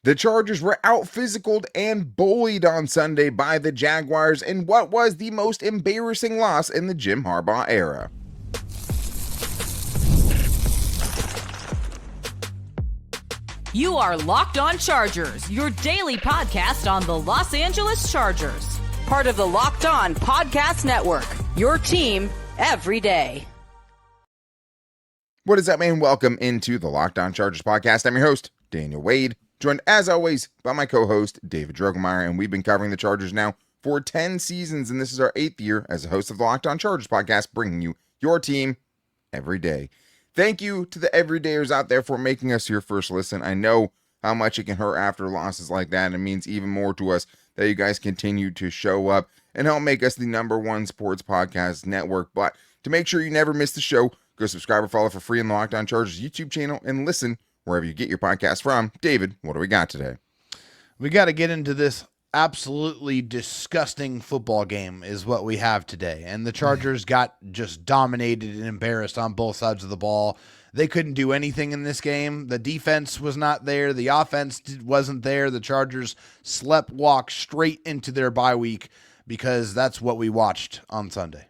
The Chargers were out-physicaled and bullied on Sunday by the Jaguars in what was the most embarrassing loss in the Jim Harbaugh era. You are Locked On Chargers, your daily podcast on the Los Angeles Chargers. Part of the Locked On Podcast Network, your team every day. What is up, man? Welcome into the Locked On Chargers podcast. I'm your host, Daniel Wade, joined as always by my co-host, David Drogemeyer, and we've been covering the Chargers now for 10 seasons, and this is our 8th year as a host of the Locked On Chargers podcast, bringing you your team every day. Thank you to the everydayers out there for making us your first listen. I know how much it can hurt after losses like that, and it means even more to us that you guys continue to show up and help make us the #1 sports podcast network. But to make sure you never miss the show, go subscribe or follow for free on the Locked On Chargers YouTube channel and listen wherever you get your podcast from. David, what do we got today? We got to get into this absolutely disgusting football game is what we have today. And the Chargers got just dominated and embarrassed on both sides of the ball. They couldn't do anything in this game. The defense was not there. The offense wasn't there. The Chargers walked straight into their bye week because that's what we watched on Sunday.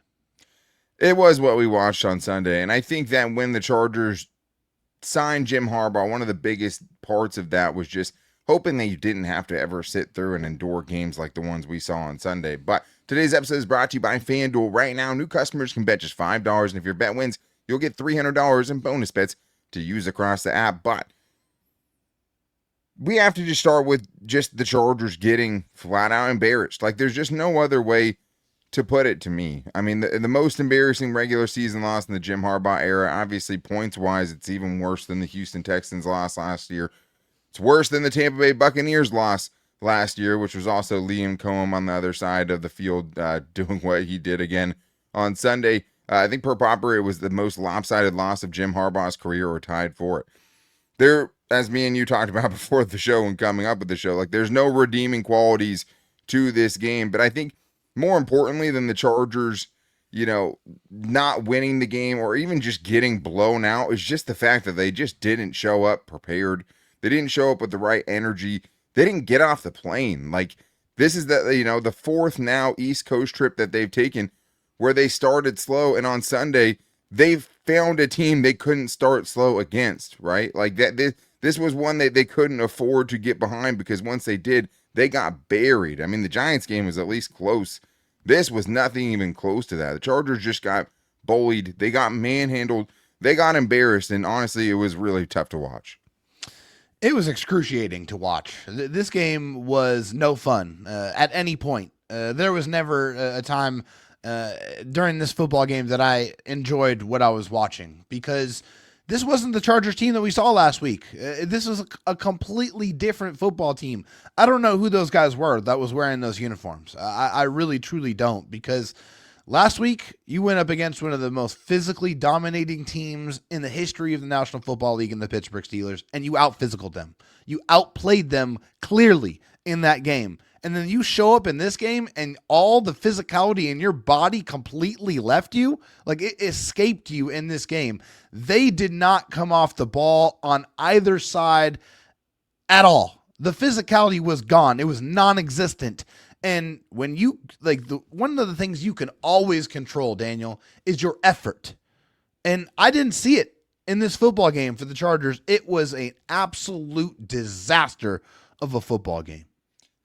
It was what we watched on Sunday. And I think that when the Chargers signed Jim Harbaugh, one of the biggest parts of that was just hoping that you didn't have to ever sit through and endure games like the ones we saw on Sunday. But today's episode is brought to you by FanDuel. Right now, new customers can bet just $5, and if your bet wins, you'll get $300 in bonus bets to use across the app. But we have to just start with just the Chargers getting flat out embarrassed. Like, there's just no other way to put it to me. I mean, the most embarrassing regular season loss in the Jim Harbaugh era, obviously points-wise, it's even worse than the Houston Texans loss last year. It's worse than the Tampa Bay Buccaneers loss last year, which was also Liam Cohen on the other side of the field doing what he did again on Sunday. I think per Popper, it was the most lopsided loss of Jim Harbaugh's career, or tied for it. There, as me and you talked about before the show and coming up with the show, like, there's no redeeming qualities to this game. But I think more importantly than the Chargers, not winning the game or even just getting blown out is just the fact that they just didn't show up prepared. They didn't show up with the right energy. They didn't get off the plane. Like, this is the fourth now East Coast trip that they've taken where they started slow, and on Sunday they've found a team they couldn't start slow against, right? Like, that this was one that they couldn't afford to get behind, because once they did, they got buried. I mean, the Giants game was at least close. This was nothing even close to that. The Chargers just got bullied. They got manhandled. They got embarrassed, and honestly, it was really tough to watch. It was excruciating to watch. This game was no fun at any point. There was never a time during this football game that I enjoyed what I was watching, because this wasn't the Chargers team that we saw last week. This was a completely different football team. I don't know who those guys were that was wearing those uniforms. I really, truly don't, because last week you went up against one of the most physically dominating teams in the history of the National Football League in the Pittsburgh Steelers, and you out-physicaled them. You outplayed them clearly in that game. And then you show up in this game and all the physicality in your body completely left you. Like, it escaped you in this game. They did not come off the ball on either side at all. The physicality was gone. It was non-existent. And when you, one of the things you can always control, Daniel, is your effort. And I didn't see it in this football game for the Chargers. It was an absolute disaster of a football game.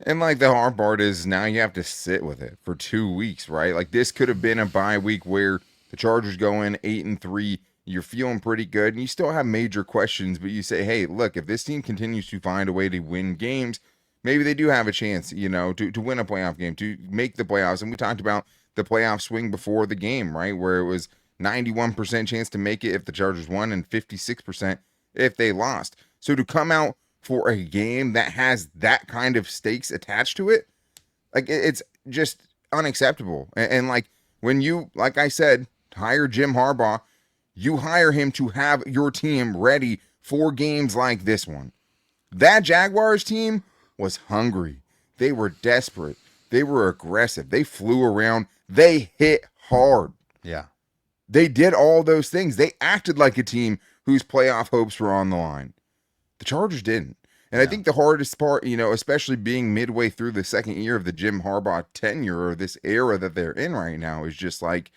And like, the hard part is now you have to sit with it for 2 weeks, right? Like, this could have been a bye week where the Chargers go in 8-3, you're feeling pretty good, and you still have major questions, but you say, hey, look, if this team continues to find a way to win games, maybe they do have a chance, to win a playoff game, to make the playoffs. And we talked about the playoff swing before the game, right? Where it was 91% chance to make it if the Chargers won and 56% if they lost. So to come out for a game that has that kind of stakes attached to it, like, it's just unacceptable. And like, when you, like I said, hire Jim Harbaugh, you hire him to have your team ready for games like this one. That Jaguars team was hungry. They were desperate. They were aggressive. They flew around. They hit hard. Yeah. They did all those things. They acted like a team whose playoff hopes were on the line. The Chargers didn't. And I think the hardest part, especially being midway through the second year of the Jim Harbaugh tenure or this era that they're in right now, is just like,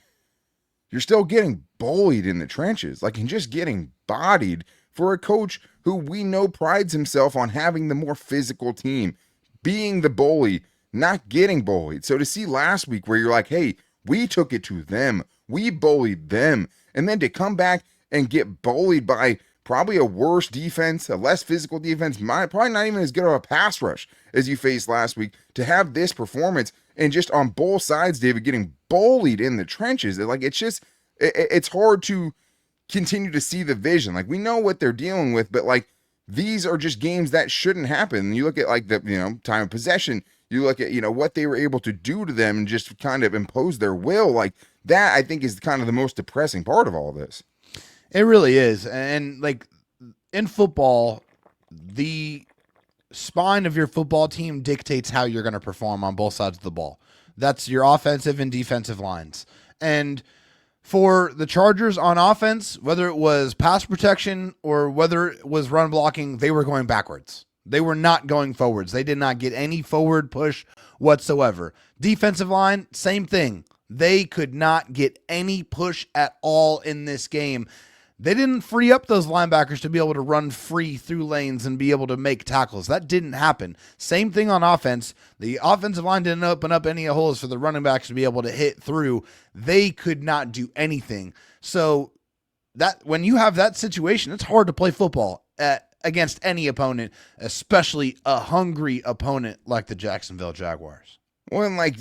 you're still getting bullied in the trenches, like, and just getting bodied for a coach who we know prides himself on having the more physical team, being the bully, not getting bullied. So to see last week where you're like, hey, we took it to them, we bullied them, and then to come back and get bullied by probably a worse defense, a less physical defense, probably not even as good of a pass rush as you faced last week, to have this performance and just on both sides, David, getting bullied in the trenches. Like, it's hard to continue to see the vision. Like, we know what they're dealing with, but like, these are just games that shouldn't happen. You look at like the, time of possession, you look at, what they were able to do to them and just kind of impose their will. Like, that I think is kind of the most depressing part of all this. It really is. And like in football, the spine of your football team dictates how you're going to perform on both sides of the ball. That's your offensive and defensive lines. And for the Chargers on offense, whether it was pass protection or whether it was run blocking, they were going backwards. They were not going forwards. They did not get any forward push whatsoever. Defensive line, same thing. They could not get any push at all in this game. They didn't free up those linebackers to be able to run free through lanes and be able to make tackles. That didn't happen. Same thing on offense. The offensive line didn't open up any holes for the running backs to be able to hit through. They could not do anything. So that when you have that situation, it's hard to play football against any opponent, especially a hungry opponent like the Jacksonville Jaguars. Well, and like,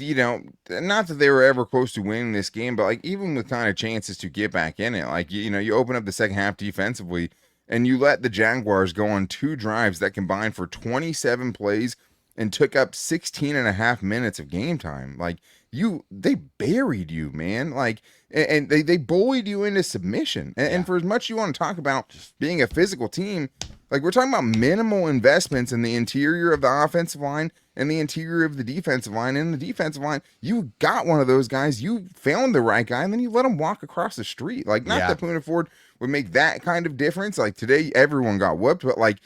not that they were ever close to winning this game, but like, even with kind of chances to get back in it, like, you open up the second half defensively and you let the Jaguars go on 2 drives that combined for 27 plays and took up 16 and a half minutes of game time. Like, they buried you, man. Like, and they bullied you into submission. And for as much you want to talk about being a physical team, like, we're talking about minimal investments in the interior of the offensive line and the interior of the defensive line. And the defensive line, you got one of those guys, you found the right guy, and then you let him walk across the street. Like, not that Poona Ford would make that kind of difference. Like, today, everyone got whooped, but like,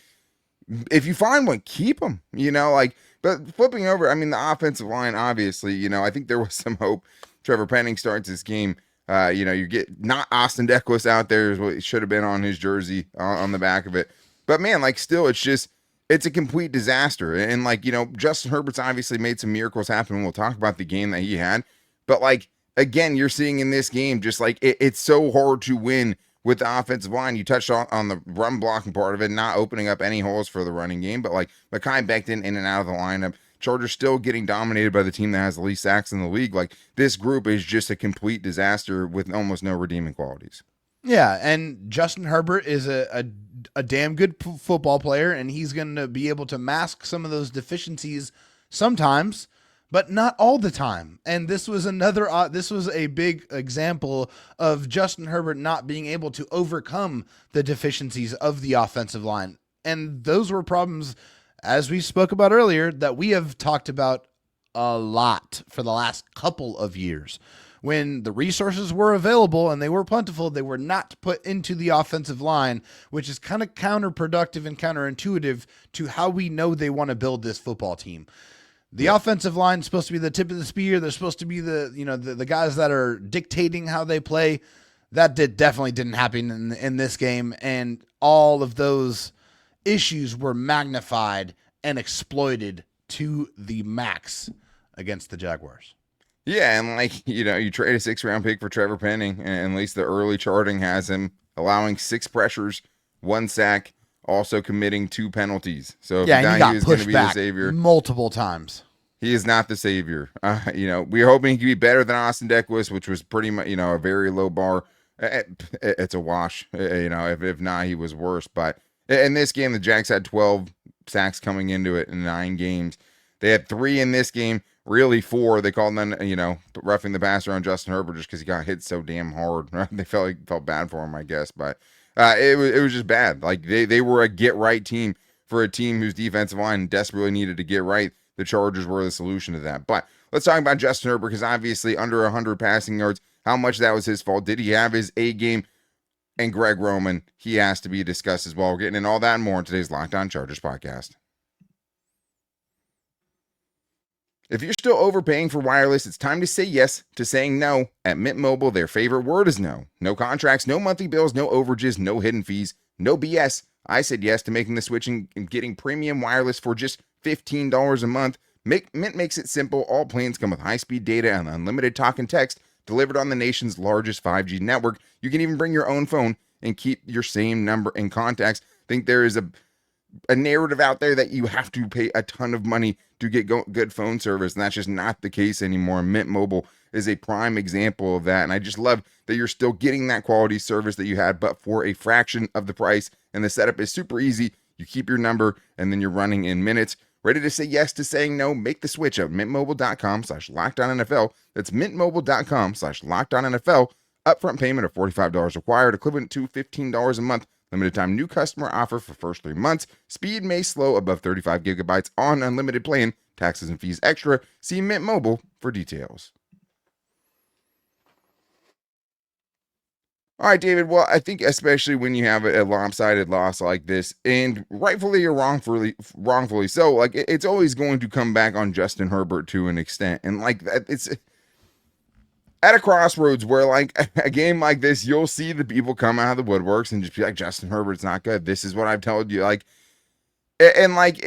if you find one, keep them, like, but flipping over, I mean, the offensive line, obviously, I think there was some hope. Trevor Penning starts this game. You get not Austin Decklis out there is what should have been on his jersey on the back of it. But man, like, still, it's a complete disaster. And like, Justin Herbert's obviously made some miracles happen. We'll talk about the game that he had. But like, again, you're seeing in this game, just like, it's so hard to win with the offensive line. You touched on the run blocking part of it, not opening up any holes for the running game. But like, Mekhi Becton in and out of the lineup. Chargers still getting dominated by the team that has the least sacks in the league. Like, this group is just a complete disaster with almost no redeeming qualities. Yeah, and Justin Herbert is a damn good football player, and he's going to be able to mask some of those deficiencies sometimes, but not all the time. And this was a big example of Justin Herbert not being able to overcome the deficiencies of the offensive line. And those were problems, as we spoke about earlier, that we have talked about a lot for the last couple of years. When the resources were available and they were plentiful, they were not put into the offensive line, which is kind of counterproductive and counterintuitive to how we know they want to build this football team. The offensive line is supposed to be the tip of the spear. They're supposed to be the guys that are dictating how they play. That definitely didn't happen in this game, and all of those issues were magnified and exploited to the max against the Jaguars. Yeah, and like, you trade a 6th-round pick for Trevor Penning, and at least the early charting has him allowing 6 pressures, 1 sack, also committing 2 penalties. So if he got was going to pushed be back the savior multiple times. He is not the savior. We're hoping he could be better than Austin Decklis, which was pretty much, a very low bar. It's a wash. If not, he was worse. But in this game, the Jags had 12 sacks coming into it in 9 games. They had 3 in this game. Really 4. They called them, roughing the passer on Justin Herbert just because he got hit so damn hard. Right? They felt bad for him, I guess. But it was just bad. Like, they were a get right team for a team whose defensive line desperately needed to get right. The Chargers were the solution to that. But let's talk about Justin Herbert, because obviously under 100 passing yards, how much that was his fault. Did he have his A game? and Greg Roman, he has to be discussed as well. We're getting in all that and more in today's Locked On Chargers podcast. If you're still overpaying for wireless, it's time to say yes to saying no. At Mint Mobile, their favorite word is no. No contracts, no monthly bills, no overages, no hidden fees, no BS. I said yes to making the switch and getting premium wireless for just $15 a month. Mint makes it simple. All plans come with high-speed data and unlimited talk and text delivered on the nation's largest 5G network. You can even bring your own phone and keep your same number and contacts. I think there is a narrative out there that you have to pay a ton of money to get good phone service, and that's just not the case anymore. Mint Mobile is a prime example of that, and I just love that you're still getting that quality service that you had, but for a fraction of the price, and the setup is super easy. You keep your number, and then you're running in minutes. Ready to say yes to saying no? Make the switch at mintmobile.com/LockedOnNFL. That's mintmobile.com/LockedOnNFL. Upfront payment of $45 required, equivalent to $15 a month. Limited time new customer offer for first 3 months. Speed may slow above 35 gigabytes on unlimited plan. Taxes and fees extra. See Mint Mobile for details. All right, David. Well, I think especially when you have a lopsided loss like this, and rightfully or wrongfully so, like it's always going to come back on Justin Herbert to an extent. And like that, it's at a crossroads where, like, a game like this, you'll see the people come out of the woodworks and just be like, Justin Herbert's not good. This is what I've told you. Like, and like,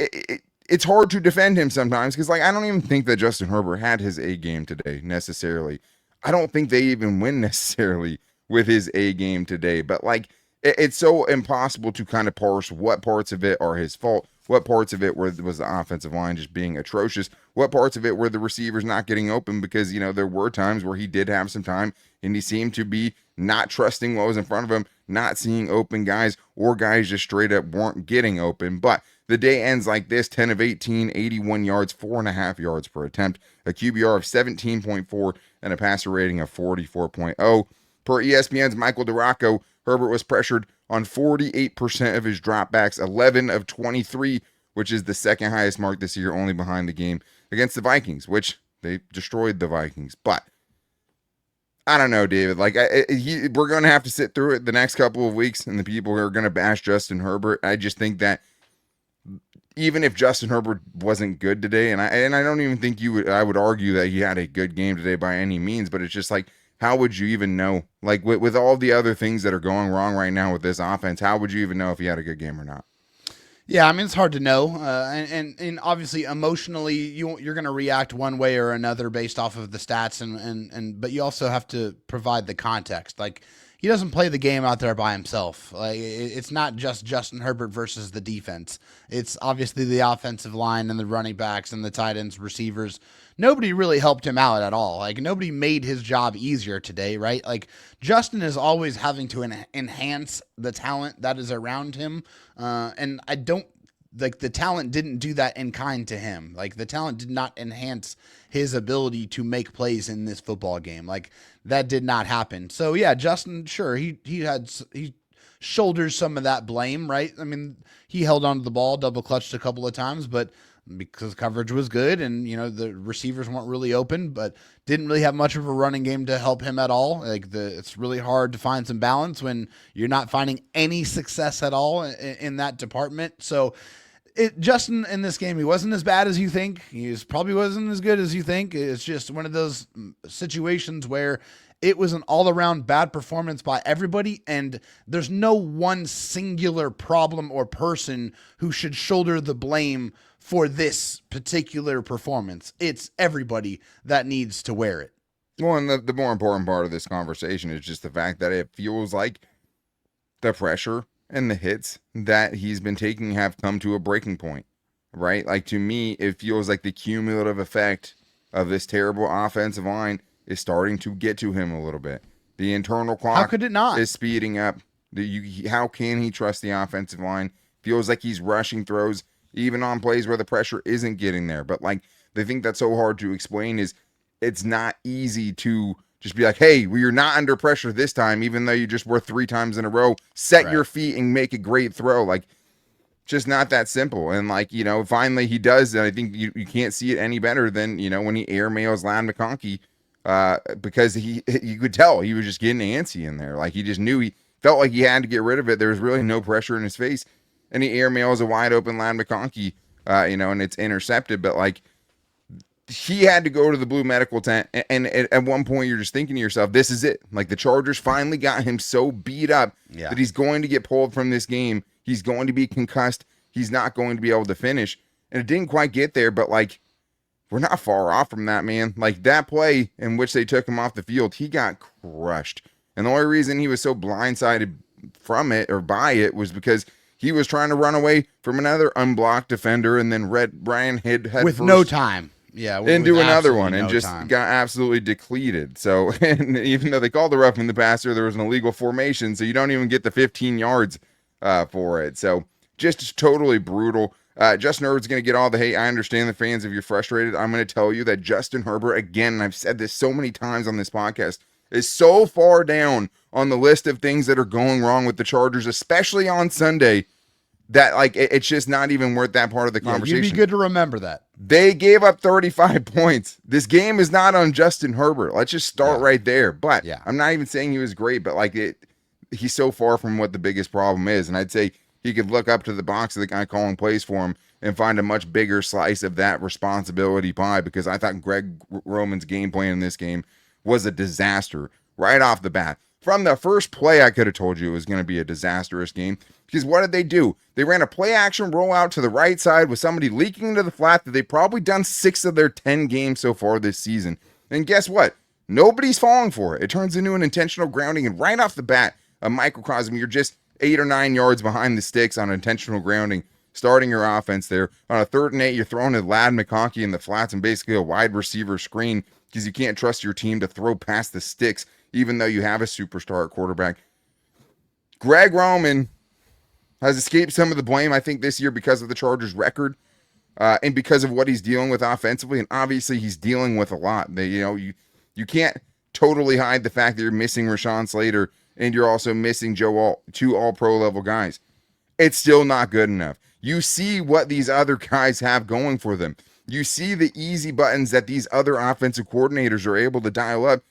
it's hard to defend him sometimes because, like, I don't even think that Justin Herbert had his A game today necessarily. I don't think they even win necessarily with his A game today. But, like, it's so impossible to kind of parse what parts of it are his fault, what parts of it was the offensive line just being atrocious, what parts of it were the receivers not getting open, because, you know, there were times where he did have some time and he seemed to be not trusting what was in front of him, not seeing open guys, or guys just straight up weren't getting open. But the day ends like this: 10 of 18, 81 yards, 4.5 yards per attempt, a QBR of 17.4, and a passer rating of 44.0. Per ESPN's Michael DeRocco, Herbert was pressured on 48% of his dropbacks, 11 of 23, which is the second highest mark this year, only behind the game against the Vikings, which they destroyed the Vikings. But I don't know, David. Like, we're going to have to sit through it the next couple of weeks, and the people who are going to bash Justin Herbert, I just think that even if Justin Herbert wasn't good today, and I don't even think I would argue that he had a good game today by any means, but it's just like, how would you even know? Like, with all the other things that are going wrong right now with this offense, how would you even know if he had a good game or not? Yeah, I mean, it's hard to know. And obviously emotionally you're going to react one way or another based off of the stats, but you also have to provide the context. Like, he doesn't play the game out there by himself. Like, it's not just Justin Herbert versus the defense. It's obviously the offensive line and the running backs and the tight ends, receivers. Nobody really helped him out at all. Like, nobody made his job easier today, right? Like, Justin is always having to enhance the talent that is around him. And I don't, like, the talent didn't do that in kind to him. Like, the talent did not enhance his ability to make plays in this football game. Like, that did not happen. So yeah, Justin, sure, he shoulders some of that blame, right? I mean, he held onto the ball, double clutched a couple of times, but because coverage was good and, you know, the receivers weren't really open, but didn't really have much of a running game to help him at all. Like, it's really hard to find some balance when you're not finding any success at all in that department. So Justin in this game, he wasn't as bad as you think. He probably wasn't as good as you think. It's just one of those situations where it was an all-around bad performance by everybody, and there's no one singular problem or person who should shoulder the blame for this particular performance. It's everybody that needs to wear it. Well, and the more important part of this conversation is just the fact that it feels like the pressure and the hits that he's been taking have come to a breaking point, right? Like, to me, it feels like the cumulative effect of this terrible offensive line is starting to get to him a little bit. The internal clock, how could it not, is speeding up. How can he trust the offensive line? Feels like he's rushing throws, even on plays where the pressure isn't getting there. But, like, the thing that's so hard to explain is it's not easy to just be like, hey, you're not under pressure this time, even though you just were 3 times in a row. Set your feet and make a great throw. Like, just not that simple. And, like, you know, finally he does. And I think you can't see it any better than, you know, when he airmails Lan McConkey, because you could tell he was just getting antsy in there. Like, he just knew felt like he had to get rid of it. There was really no pressure in his face. And he airmails a wide open Lad McConkey, and it's intercepted. But like, he had to go to the blue medical tent. And at one point, you're just thinking to yourself, this is it. Like, the Chargers finally got him so beat up that he's going to get pulled from this game. He's going to be concussed. He's not going to be able to finish. And it didn't quite get there, but like, we're not far off from that, man. Like, that play in which they took him off the field, he got crushed. And the only reason he was so blindsided from it or by it was because he was trying to run away from another unblocked defender and then Brian head with no time. Yeah, into another one and no just time. got absolutely depleted. So, and even though they called the roughing the passer, there was an illegal formation, so you don't even get the 15 yards for it. So, just totally brutal. Justin Herbert's going to get all the hate. I understand the fans, if you're frustrated. I'm going to tell you that Justin Herbert, again, and I've said this so many times on this podcast, is so far down on the list of things that are going wrong with the Chargers, especially on Sunday, that like it's just not even worth that part of the conversation. You'd be good to remember that. They gave up 35 points. This game is not on Justin Herbert. Let's just start right there. But I'm not even saying he was great, but like he's so far from what the biggest problem is. And I'd say he could look up to the box of the guy calling plays for him and find a much bigger slice of that responsibility pie, because I thought Greg Roman's game plan in this game was a disaster right off the bat. From the first play, I could have told you it was going to be a disastrous game, because what did they do? They ran a play action rollout to the right side with somebody leaking into the flat that they've probably done 6 of their 10 games so far this season. And guess what? Nobody's falling for it. It turns into an intentional grounding, and right off the bat, a microcosm, you're just 8 or 9 yards behind the sticks on intentional grounding, starting your offense there. On a 3rd and 8, you're throwing a Lad McConkey in the flats and basically a wide receiver screen, because you can't trust your team to throw past the sticks, even though you have a superstar at quarterback. Greg Roman has escaped some of the blame, I think, this year because of the Chargers' record and because of what he's dealing with offensively. And obviously, he's dealing with a lot. You can't totally hide the fact that you're missing Rashawn Slater and you're also missing two all-pro level guys. It's still not good enough. You see what these other guys have going for them. You see the easy buttons that these other offensive coordinators are able to dial up.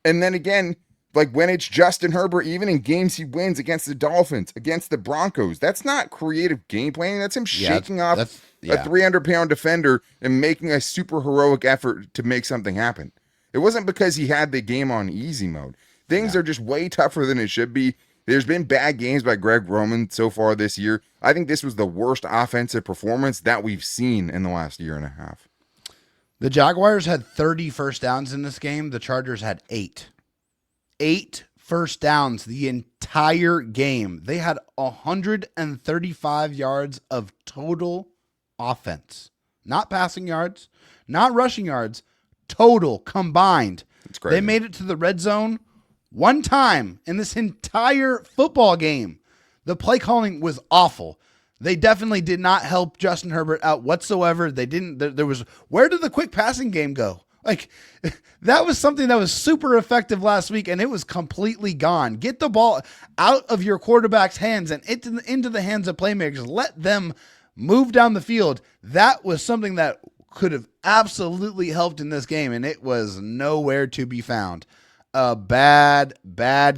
And then again, like when it's Justin Herbert, even in games he wins against the Dolphins, against the Broncos, that's not creative game planning. That's him shaking off a 300-pound defender and making a super heroic effort to make something happen. It wasn't because he had the game on easy mode. Things are just way tougher than it should be. There's been bad games by Greg Roman so far this year. I think this was the worst offensive performance that we've seen in the last year and a half. The Jaguars had 30 first downs in this game. The Chargers had 8. 8 first downs the entire game. They had 135 yards of total offense. Not passing yards, not rushing yards, total combined. It's crazy. They made it to the red zone one time in this entire football game. The play calling was awful. They definitely did not help Justin Herbert out whatsoever. They didn't. There was, where did the quick passing game go? Like, that was something that was super effective last week, and it was completely gone. Get the ball out of your quarterback's hands and into the hands of playmakers. Let them move down the field. That was something that could have absolutely helped in this game, and it was nowhere to be found. A bad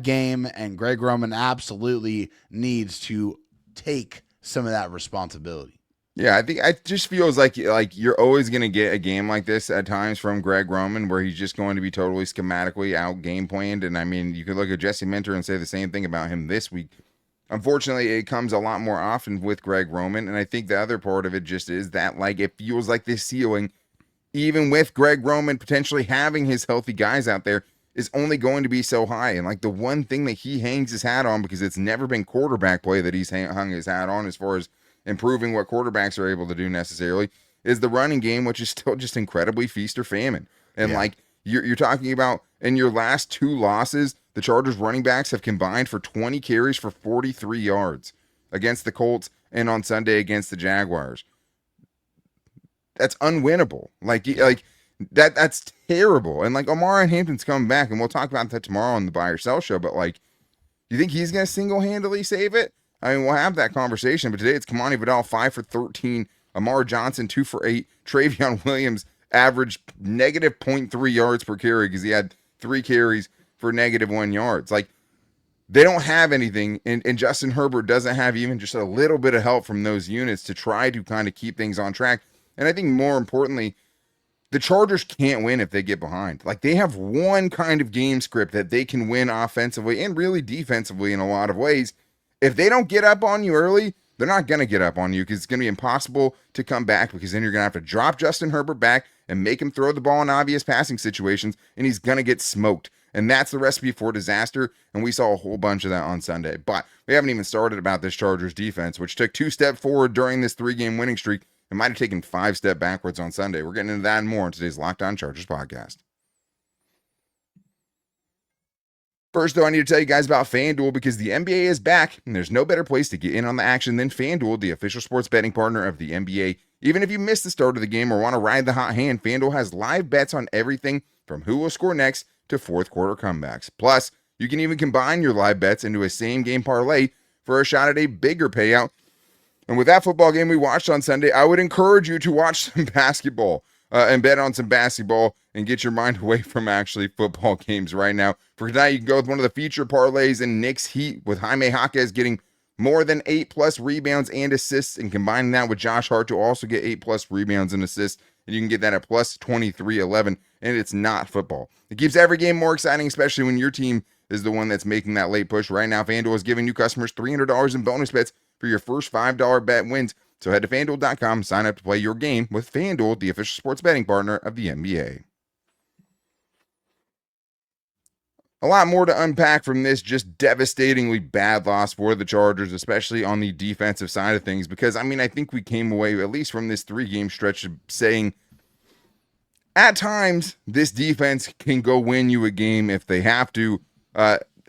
game, and Greg Roman absolutely needs to take some of that responsibility. Yeah, I think it just feels like you're always going to get a game like this at times from Greg Roman, where he's just going to be totally schematically out game planned. And I mean, you could look at Jesse Minter and say the same thing about him this week. Unfortunately, it comes a lot more often with Greg Roman, and I think the other part of it just is that like it feels like this ceiling, even with Greg Roman potentially having his healthy guys out there, is only going to be so high. And like the one thing that he hangs his hat on, because it's never been quarterback play that he's hung his hat on as far as improving what quarterbacks are able to do necessarily, is the running game, which is still just incredibly feast or famine. And like you're talking about in your last 2 losses, the Chargers running backs have combined for 20 carries for 43 yards against the Colts and on Sunday against the Jaguars. That's unwinnable. That's terrible. And like Omar Hampton's coming back, and we'll talk about that tomorrow on the Buy or Sell show, but like, you think he's going to single-handedly save it? I mean, we'll have that conversation, but today it's Kamani Vidal 5 for 13, Amar Johnson 2 for 8, Travion Williams averaged negative 0.3 yards per carry because he had 3 carries for negative 1 yards. Like, they don't have anything, and Justin Herbert doesn't have even just a little bit of help from those units to try to kind of keep things on track. And I think more importantly, the Chargers can't win if they get behind. Like, they have one kind of game script that they can win offensively and really defensively in a lot of ways. If they don't get up on you early, they're not going to get up on you because it's going to be impossible to come back, because then you're going to have to drop Justin Herbert back and make him throw the ball in obvious passing situations, and he's going to get smoked. And that's the recipe for disaster, and we saw a whole bunch of that on Sunday. But we haven't even started about this Chargers defense, which took 2 steps forward during this 3-game winning streak. It might have taken 5 steps backwards on Sunday. We're getting into that and more in today's Locked On Chargers podcast. First, though, I need to tell you guys about FanDuel, because the NBA is back, and there's no better place to get in on the action than FanDuel, the official sports betting partner of the NBA. Even if you missed the start of the game or want to ride the hot hand, FanDuel has live bets on everything from who will score next to fourth quarter comebacks. Plus, you can even combine your live bets into a same-game parlay for a shot at a bigger payout. And with that football game we watched on Sunday, I would encourage you to watch some basketball and bet on some basketball and get your mind away from actually football games right now. For tonight, you can go with one of the feature parlays in Knicks Heat, with Jaime Jaquez getting more than 8+ rebounds and assists, and combining that with Josh Hart to also get 8+ rebounds and assists. And you can get that at plus 23.11, and it's not football. It keeps every game more exciting, especially when your team is the one that's making that late push. Right now, FanDuel is giving new customers $300 in bonus bets for your first $5 bet wins. So head to FanDuel.com, sign up to play your game with FanDuel, the official sports betting partner of the NBA. A lot more to unpack from this just devastatingly bad loss for the Chargers, especially on the defensive side of things, because, I mean, I think we came away, at least from this 3-game stretch, saying at times this defense can go win you a game if they have to.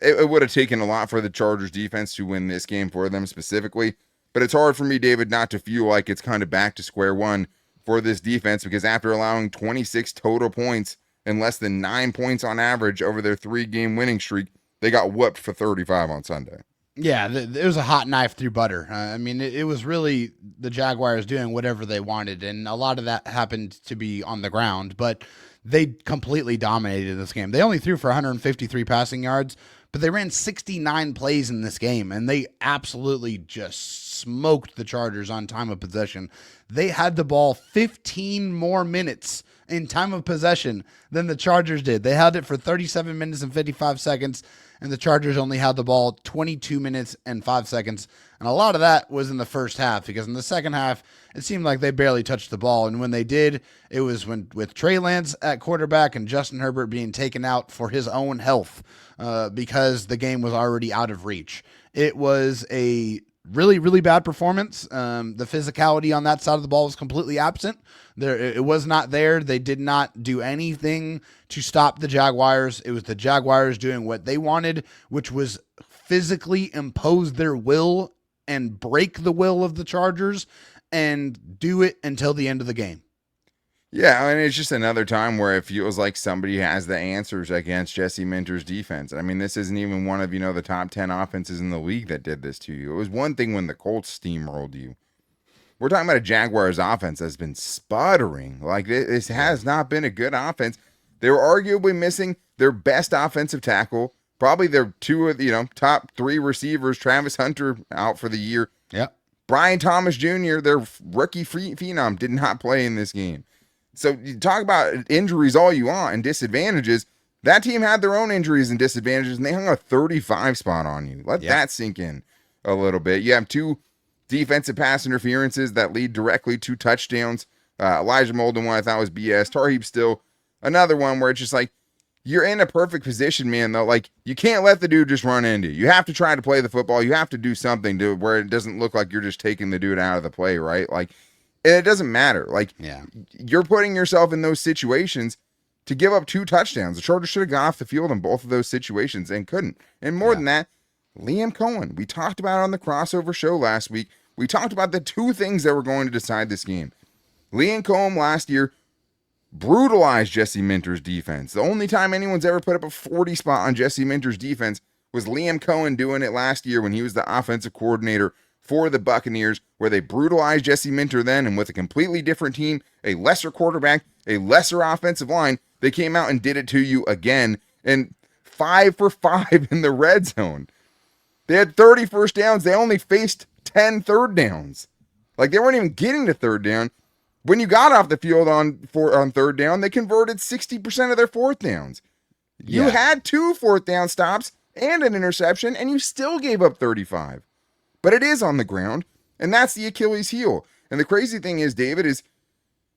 It would have taken a lot for the Chargers defense to win this game for them specifically, but it's hard for me, David, not to feel like it's kind of back to square one for this defense, because after allowing 26 total points and less than 9 points on average over their 3-game winning streak, they got whooped for 35 on Sunday. Yeah, it was a hot knife through butter. I mean, it was really the Jaguars doing whatever they wanted, and a lot of that happened to be on the ground, but they completely dominated this game. They only threw for 153 passing yards, but they ran 69 plays in this game, and they absolutely just smoked the Chargers on time of possession. They had the ball 15 more minutes in time of possession than the Chargers did. They held it for 37 minutes and 55 seconds, and the Chargers only had the ball 22 minutes and 5 seconds. And a lot of that was in the first half, because in the second half, it seemed like they barely touched the ball. And when they did, it was with Trey Lance at quarterback and Justin Herbert being taken out for his own health because the game was already out of reach. It was a really, really bad performance. The physicality on that side of the ball was completely absent. It was not there. They did not do anything to stop the Jaguars. It was the Jaguars doing what they wanted, which was physically impose their will and break the will of the Chargers and do it until the end of the game. Yeah, and it's just another time where it feels like somebody has the answers against Jesse Minter's defense. I mean, this isn't even one of, the top 10 offenses in the league that did this to you. It was one thing when the Colts steamrolled you. We're talking about a Jaguars offense that's been sputtering. Like, this has not been a good offense. They were arguably missing their best offensive tackle, probably their two of the, top 3 receivers. Travis Hunter out for the year. Yep. Brian Thomas Jr., their rookie phenom, did not play in this game. So you talk about injuries all you want and disadvantages. That team had their own injuries and disadvantages, and they hung a 35 spot on you. Let that sink in a little bit. You have 2 defensive pass interferences that lead directly to touchdowns. Elijah Molden one I thought was BS. Tarheeb Still, another one where it's just like, you're in a perfect position, man, though. Like, you can't let the dude just run into you. You have to try to play the football. You have to do something to where it doesn't look like you're just taking the dude out of the play, right? Like, and it doesn't matter. Like, you're putting yourself in those situations to give up 2 touchdowns. The Chargers should have got off the field in both of those situations and couldn't. And more than that, Liam Cohen. We talked about it on the crossover show last week. We talked about the 2 things that were going to decide this game. Liam Cohen last year brutalized Jesse Minter's defense. The only time anyone's ever put up a 40 spot on Jesse Minter's defense was Liam Cohen doing it last year when he was the offensive coordinator for the Buccaneers, where they brutalized Jesse Minter then, and with a completely different team, a lesser quarterback, a lesser offensive line, they came out and did it to you again, and 5 for 5 in the red zone. They had 30 first downs. They only faced 10 third downs. Like, they weren't even getting to third down. When you got off the field on third down, they converted 60% of their fourth downs. You had 2 fourth down stops and an interception, and you still gave up 35. But it is on the ground, and that's the Achilles heel. And the crazy thing is, David, is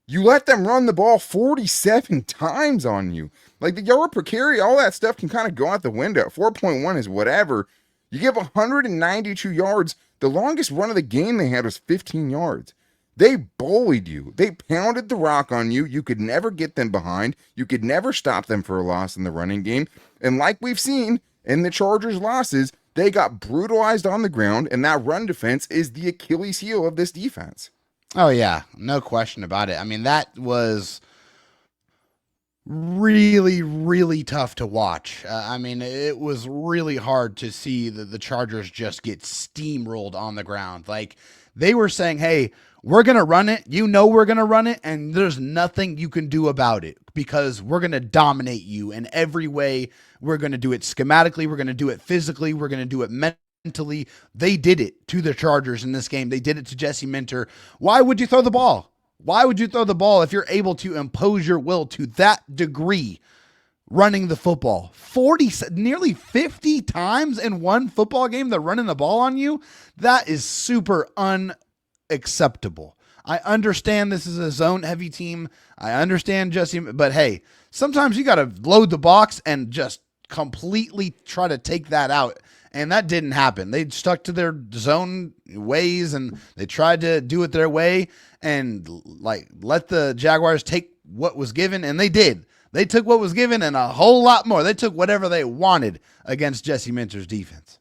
you let them run the ball 47 times on you. Like, the yard per carry, all that stuff can kind of go out the window. 4.1 is whatever. You give 192 yards. The longest run of the game they had was 15 yards. They bullied you. They pounded the rock on you. You could never get them behind. You could never stop them for a loss in the running game. And like we've seen in the Chargers' losses, they got brutalized on the ground, and that run defense is the Achilles heel of this defense. Oh, yeah. No question about it. I mean, that was really, really tough to watch. I mean, it was really hard to see the Chargers just get steamrolled on the ground. Like, they were saying, hey, we're going to run it. You know we're going to run it, and there's nothing you can do about it because we're going to dominate you in every way. We're going to do it schematically. We're going to do it physically. We're going to do it mentally. They did it to the Chargers in this game. They did it to Jesse Minter. Why would you throw the ball? Why would you throw the ball if you're able to impose your will to that degree running the football? Nearly 50 times in one football game they're running the ball on you? That is super unacceptable. I understand this is a zone-heavy team. I understand Jesse, but hey, sometimes you got to load the box and just completely try to take that out. And that didn't happen. They stuck to their zone ways and they tried to do it their way and like let the Jaguars take what was given, and they did. They took what was given and a whole lot more. They took whatever they wanted against Jesse Minter's defense.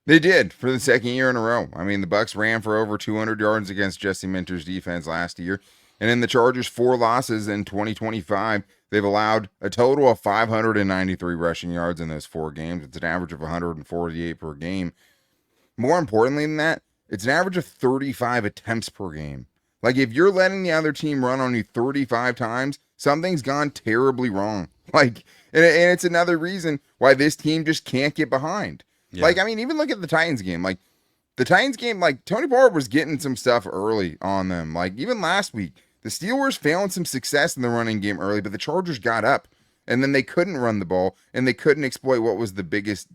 They did for the second year in a row. I mean, the Bucs ran for over 200 yards against Jesse Minter's defense last year. And in the Chargers' 4 losses in 2025, they've allowed a total of 593 rushing yards in those 4 games. It's an average of 148 per game. More importantly than that, it's an average of 35 attempts per game. Like, if you're letting the other team run on you 35 times, something's gone terribly wrong. Like, and it's another reason why this team just can't get behind. Yeah. Like, I mean, even look at the Titans game. Like, the Titans game, like, Tony Pollard was getting some stuff early on them. Like, even last week, the Steelers found some success in the running game early, but the Chargers got up, and then they couldn't run the ball, and they couldn't exploit what was the biggest,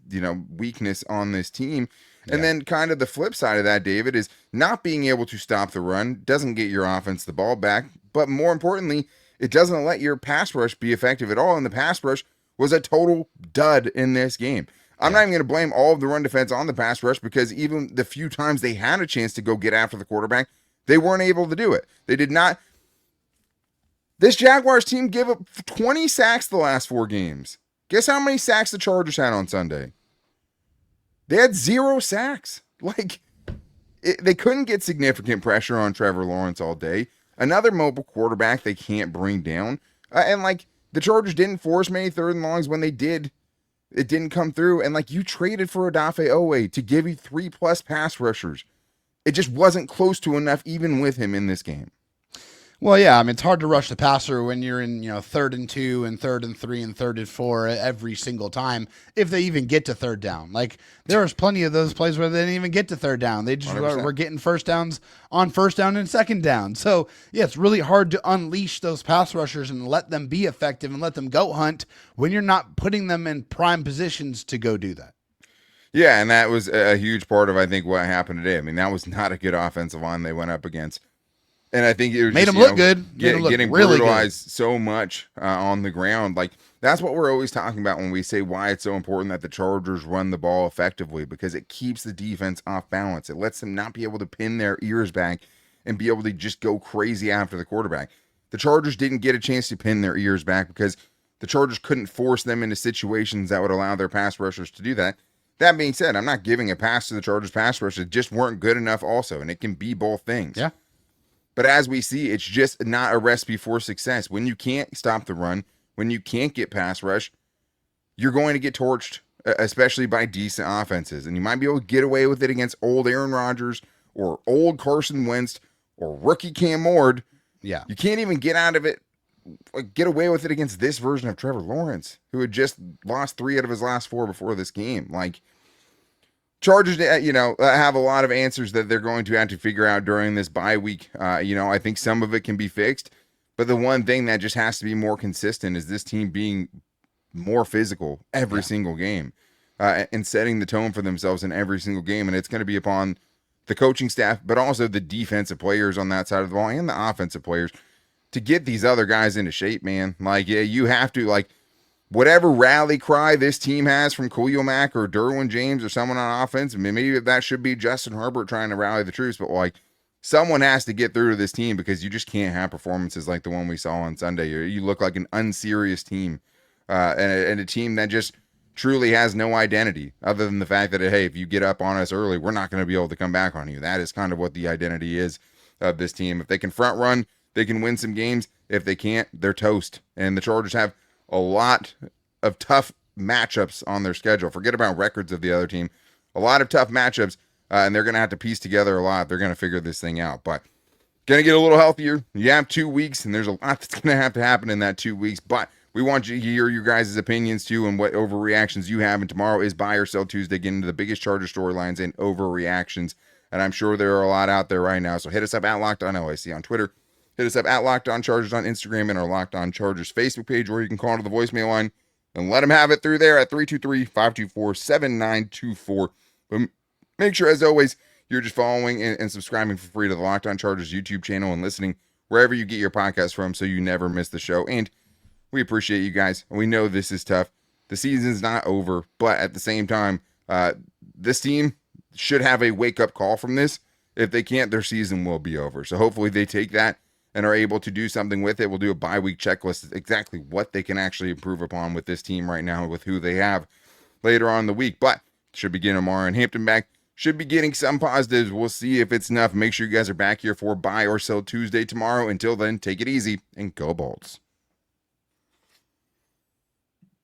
weakness on this team. And then kind of the flip side of that, David, is not being able to stop the run doesn't get your offense the ball back, but more importantly, it doesn't let your pass rush be effective at all, and the pass rush was a total dud in this game. I'm not even going to blame all of the run defense on the pass rush because even the few times they had a chance to go get after the quarterback, they weren't able to do it. They did not. This Jaguars team gave up 20 sacks the last 4 games. Guess how many sacks the Chargers had on Sunday? They had 0 sacks. Like, they couldn't get significant pressure on Trevor Lawrence all day. Another mobile quarterback they can't bring down. And, like, the Chargers didn't force many 3rd and longs. When they did, it didn't come through. And, like, you traded for Odafe Owe to give you 3+ pass rushers. It just wasn't close to enough even with him in this game. Well, yeah, I mean, it's hard to rush the passer when you're in, 3rd and 2 and 3rd and 3 and 3rd and 4 every single time, if they even get to 3rd down. Like, there was plenty of those plays where they didn't even get to 3rd down. They just were getting first downs on 1st down and 2nd down. So, yeah, it's really hard to unleash those pass rushers and let them be effective and let them go hunt when you're not putting them in prime positions to go do that. Yeah, and that was a huge part of, I think, what happened today. I mean, that was not a good offensive line they went up against. And I think it was made just, them look good. Getting really brutalized good. So much on the ground. Like, that's what we're always talking about when we say why it's so important that the Chargers run the ball effectively, because it keeps the defense off balance. It lets them not be able to pin their ears back and be able to just go crazy after the quarterback. The Chargers didn't get a chance to pin their ears back because the Chargers couldn't force them into situations that would allow their pass rushers to do that. That being said, I'm not giving a pass to the Chargers pass rush. It just weren't good enough also, and it can be both things. Yeah. But as we see, it's just not a recipe for success. When you can't stop the run, when you can't get pass rush, you're going to get torched, especially by decent offenses. And you might be able to get away with it against old Aaron Rodgers or old Carson Wentz or rookie Cam Ward. Yeah. You can't even get away with it against this version of Trevor Lawrence, who had just lost 3 out of his last 4 before this game. Like, Chargers, have a lot of answers that they're going to have to figure out during this bye week. I think some of it can be fixed, but the one thing that just has to be more consistent is this team being more physical every single game, and setting the tone for themselves in every single game. And it's going to be upon the coaching staff, but also the defensive players on that side of the ball and the offensive players to get these other guys into shape, man. Like, yeah, you have to, like, whatever rally cry this team has from Khalil Mack or Derwin James or someone on offense, I mean, maybe that should be Justin Herbert trying to rally the troops, but like someone has to get through to this team because you just can't have performances like the one we saw on Sunday. You look like an unserious team, and a team that just truly has no identity other than the fact that, hey, if you get up on us early, we're not going to be able to come back on you. That is kind of what the identity is of this team. If they can front run, they can win some games. If they can't, they're toast. And the Chargers have a lot of tough matchups on their schedule. Forget about records of the other team. A lot of tough matchups, and they're going to have to piece together a lot. They're going to figure this thing out. But going to get a little healthier. You have 2 weeks, and there's a lot that's going to have to happen in that 2 weeks. But we want you to hear your guys' opinions, too, and what overreactions you have. And tomorrow is Buy or Sell Tuesday, getting into the biggest Charger storylines and overreactions. And I'm sure there are a lot out there right now. So hit us up at Locked On LAC on Twitter. Hit us up at Locked On Chargers on Instagram and our Locked On Chargers Facebook page, where you can call to the voicemail line and let them have it through there at 323-524-7924. But make sure, as always, you're just following and subscribing for free to the Locked On Chargers YouTube channel and listening wherever you get your podcast from so you never miss the show. And we appreciate you guys. And we know this is tough. The season's not over, but at the same time, this team should have a wake-up call from this. If they can't, their season will be over. So hopefully they take that and are able to do something with it. We'll do a bye-week checklist, exactly what they can actually improve upon with this team right now, with who they have later on in the week. But should be getting Amara and Hampton back. Should be getting some positives. We'll see if it's enough. Make sure you guys are back here for Buy or Sell Tuesday tomorrow. Until then, take it easy and go Bolts.